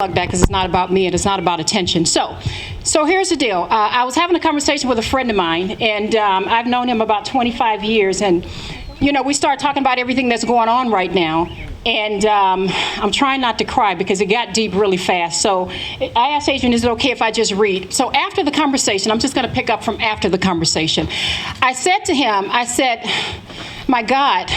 That because it's not about me and it's not about attention. So here's the deal. I was having a conversation with a friend of mine, and I've known him about 25 years, and we started talking about everything that's going on right now, and I'm trying not to cry because it got deep really fast. So I asked Adrian, is it okay if I just read? So after the conversation, I'm just going to pick up from after the conversation. I said to him, my God,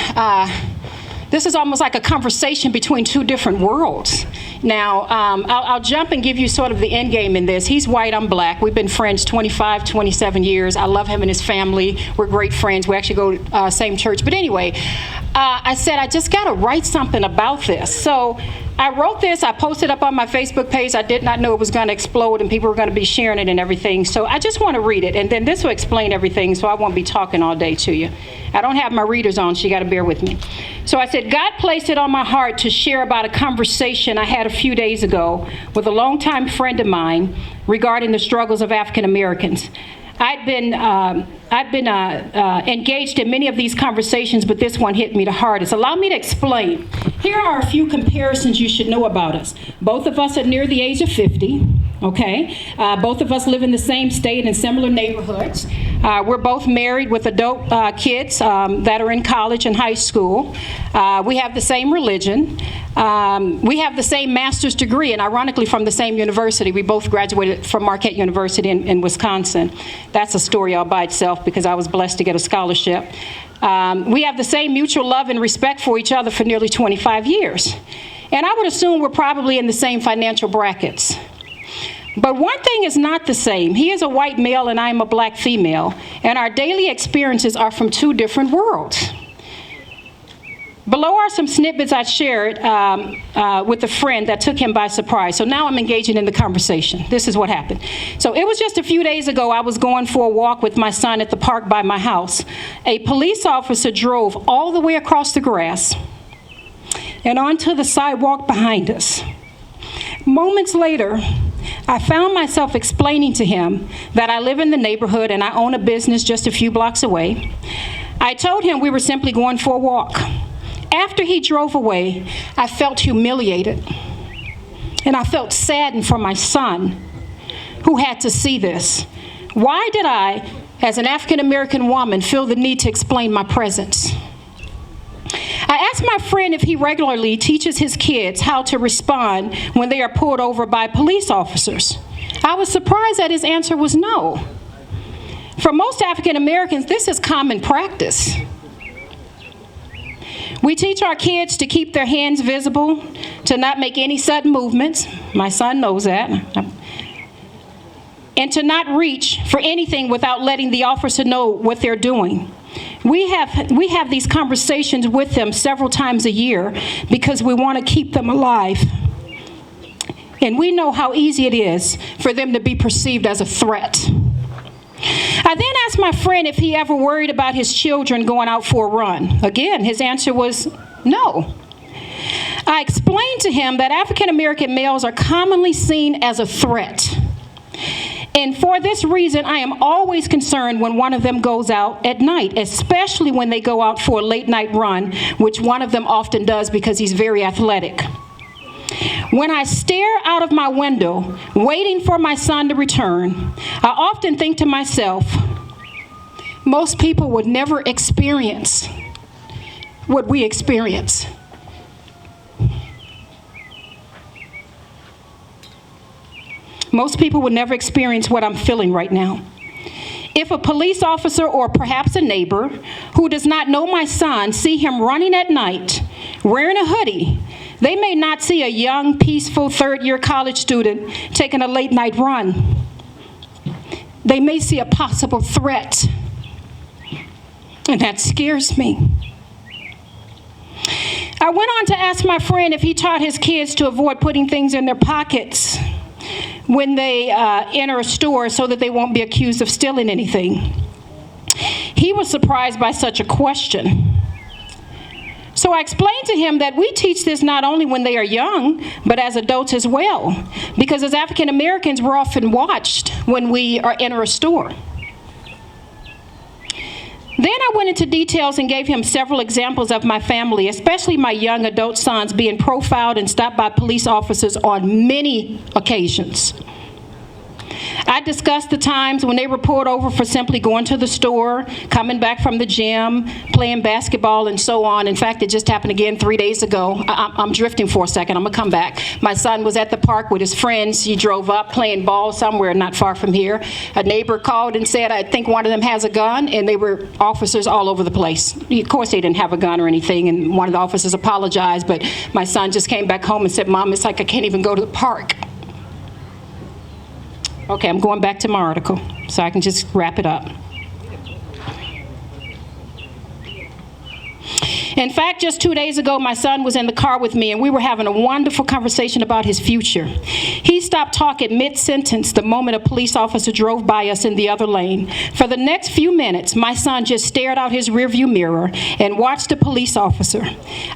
this is almost like a conversation between two different worlds. Now, I'll jump and give you sort of the end game in this. He's white, I'm black. We've been friends 25, 27 years. I love him and his family. We're great friends. We actually go same church. But anyway, I said, I just got to write something about this. So I wrote this. I posted up on my Facebook page. I did not know it was going to explode and people were going to be sharing it and everything. So I just want to read it. And then this will explain everything, so I won't be talking all day to you. I don't have my readers on, so you got to bear with me. So I said, God placed it on my heart to share about a conversation I had a few days ago with a longtime friend of mine regarding the struggles of African Americans. I've been engaged in many of these conversations, but this one hit me the hardest. Allow me to explain. Here are a few comparisons you should know about us. Both of us are near the age of 50, okay? Both of us live in the same state in similar neighborhoods. We're both married with adult kids that are in college and high school. We have the same religion. We have the same master's degree, and ironically from the same university. We both graduated from Marquette University in Wisconsin. That's a story all by itself because I was blessed to get a scholarship. We have the same mutual love and respect for each other for nearly 25 years. And I would assume we're probably in the same financial brackets. But one thing is not the same. He is a white male and I am a black female, and our daily experiences are from two different worlds. Below are some snippets I shared with a friend that took him by surprise. So now I'm engaging in the conversation. This is what happened. So it was just a few days ago, I was going for a walk with my son at the park by my house. A police officer drove all the way across the grass and onto the sidewalk behind us. Moments later, I found myself explaining to him that I live in the neighborhood and I own a business just a few blocks away. I told him we were simply going for a walk. After he drove away, I felt humiliated, and I felt saddened for my son, who had to see this. Why did I, as an African-American woman, feel the need to explain my presence? I asked my friend if he regularly teaches his kids how to respond when they are pulled over by police officers. I was surprised that his answer was no. For most African Americans, this is common practice. We teach our kids to keep their hands visible, to not make any sudden movements. My son knows that. And to not reach for anything without letting the officer know what they're doing. We have these conversations with them several times a year because we want to keep them alive. And we know how easy it is for them to be perceived as a threat. I then asked my friend if he ever worried about his children going out for a run. Again, his answer was no. I explained to him that African American males are commonly seen as a threat. And for this reason, I am always concerned when one of them goes out at night, especially when they go out for a late night run, which one of them often does because he's very athletic. When I stare out of my window, waiting for my son to return, I often think to myself, most people would never experience what we experience. Most people would never experience what I'm feeling right now. If a police officer or perhaps a neighbor who does not know my son see him running at night, wearing a hoodie, they may not see a young, peaceful third-year college student taking a late-night run. They may see a possible threat, and that scares me. I went on to ask my friend if he taught his kids to avoid putting things in their pockets when they enter a store so that they won't be accused of stealing anything. He was surprised by such a question. So I explained to him that we teach this not only when they are young, but as adults as well. Because as African Americans, we're often watched when we enter a store. Then I went into details and gave him several examples of my family, especially my young adult sons, being profiled and stopped by police officers on many occasions. I discussed the times when they were pulled over for simply going to the store, coming back from the gym, playing basketball, and so on. In fact, it just happened again 3 days ago. I'm drifting for a second. I'm going to come back. My son was at the park with his friends. He drove up playing ball somewhere not far from here. A neighbor called and said, I think one of them has a gun, and they were officers all over the place. Of course, they didn't have a gun or anything, and one of the officers apologized, but my son just came back home and said, Mom, it's like I can't even go to the park. Okay, I'm going back to my article so I can just wrap it up. In fact, just 2 days ago, my son was in the car with me, and we were having a wonderful conversation about his future. He stopped talking mid-sentence the moment a police officer drove by us in the other lane. For the next few minutes, my son just stared out his rearview mirror and watched the police officer.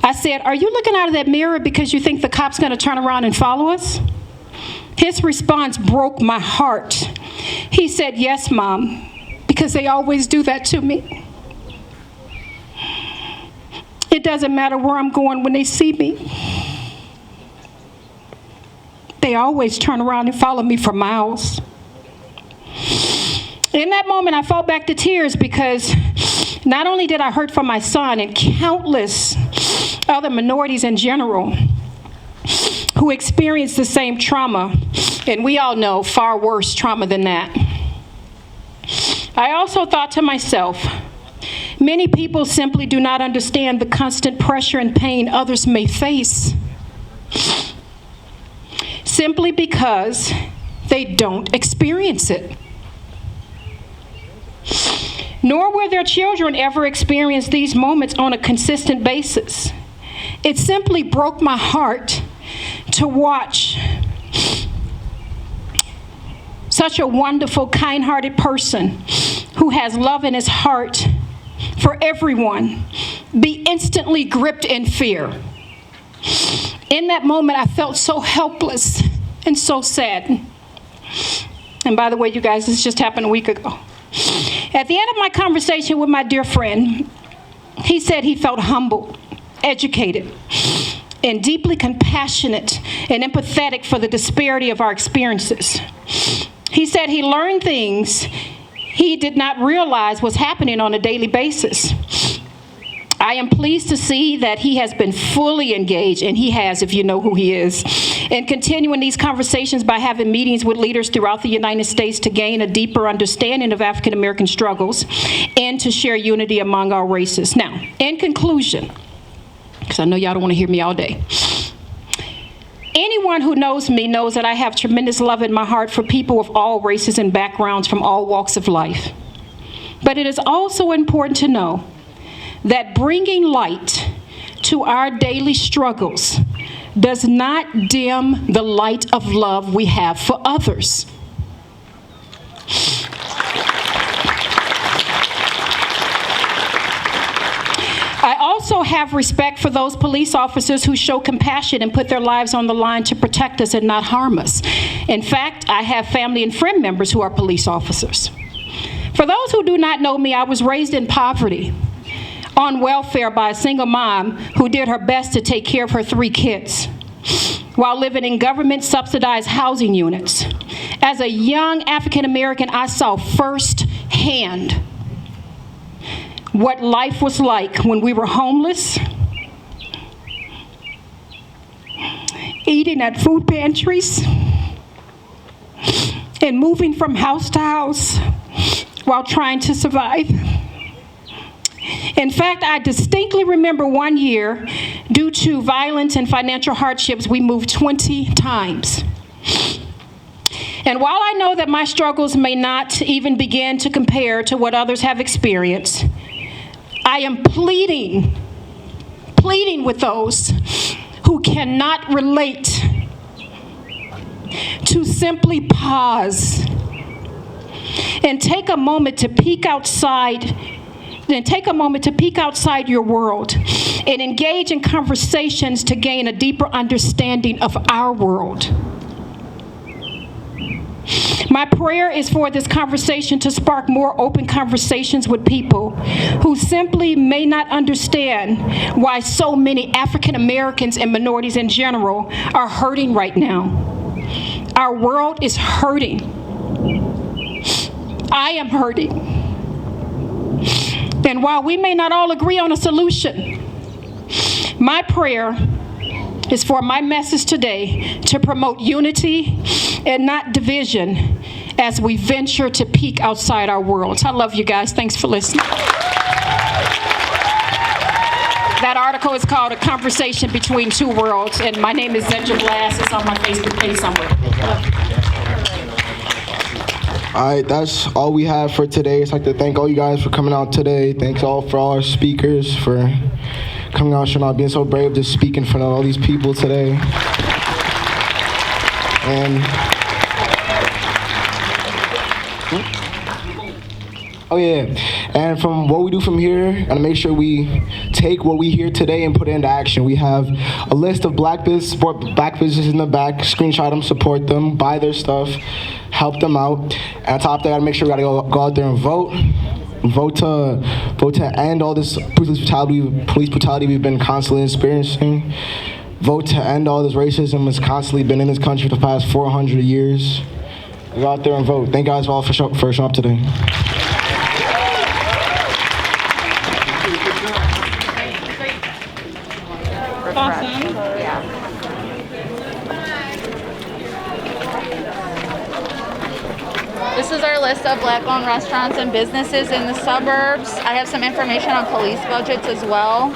I said, are you looking out of that mirror because you think the cop's going to turn around and follow us? His response broke my heart. He said, yes, Mom, because they always do that to me. It doesn't matter where I'm going when they see me. They always turn around and follow me for miles. In that moment, I fell back to tears because not only did I hurt for my son and countless other minorities in general who experienced the same trauma, and we all know far worse trauma than that. I also thought to myself, many people simply do not understand the constant pressure and pain others may face, simply because they don't experience it. Nor will their children ever experience these moments on a consistent basis. It simply broke my heart to watch such a wonderful, kind-hearted person who has love in his heart for everyone be instantly gripped in fear. In that moment, I felt so helpless and so sad. And by the way, you guys, this just happened a week ago. At the end of my conversation with my dear friend, he said he felt humbled, educated, and deeply compassionate and empathetic for the disparity of our experiences. He said he learned things he did not realize was happening on a daily basis. I am pleased to see that he has been fully engaged, and he has, if you know who he is, in continuing these conversations by having meetings with leaders throughout the United States to gain a deeper understanding of African American struggles and to share unity among our races. Now, in conclusion, because I know y'all don't want to hear me all day. Anyone who knows me knows that I have tremendous love in my heart for people of all races and backgrounds from all walks of life. But it is also important to know that bringing light to our daily struggles does not dim the light of love we have for others. I also have respect for those police officers who show compassion and put their lives on the line to protect us and not harm us. In fact, I have family and friend members who are police officers. For those who do not know me, I was raised in poverty, on welfare by a single mom who did her best to take care of her 3 kids while living in government-subsidized housing units. As a young African American, I saw firsthand what life was like when we were homeless, eating at food pantries, and moving from house to house while trying to survive. In fact, I distinctly remember one year, due to violence and financial hardships, we moved 20 times. And while I know that my struggles may not even begin to compare to what others have experienced, I am pleading with those who cannot relate to simply pause and take a moment to peek outside your world and engage in conversations to gain a deeper understanding of our world. My prayer is for this conversation to spark more open conversations with people who simply may not understand why so many African Americans and minorities in general are hurting right now. Our world is hurting. I am hurting. And while we may not all agree on a solution, my prayer is for my message today to promote unity and not division as we venture to peek outside our worlds. I love you guys. Thanks for listening. That article is called A Conversation Between Two Worlds, and my name is Zenja. It's on my Facebook page somewhere. All right, that's all we have for today. I'd like to thank all you guys for coming out today. Thanks all for all our speakers for coming out, showing out, being so brave to speak in front of all these people today. And oh yeah, and from what we do from here, gotta make sure we take what we hear today and put it into action. We have a list of support black businesses in the back. Screenshot them, support them, buy their stuff, help them out. And on top of that, gotta make sure we gotta go out there and vote. Vote to end all this police brutality we've been constantly experiencing. Vote to end all this racism that's constantly been in this country for the past 400 years. Go out there and vote. Thank you guys all for showing up today. Awesome. This is our list of Black-owned restaurants and businesses in the suburbs. I have some information on police budgets as well.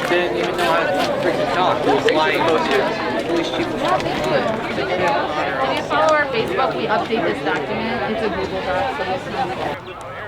Didn't even know how to freaking talk. It was lying. Police chief was talking. If you follow our Facebook, we update this document. It's a Google Doc, so you'll see.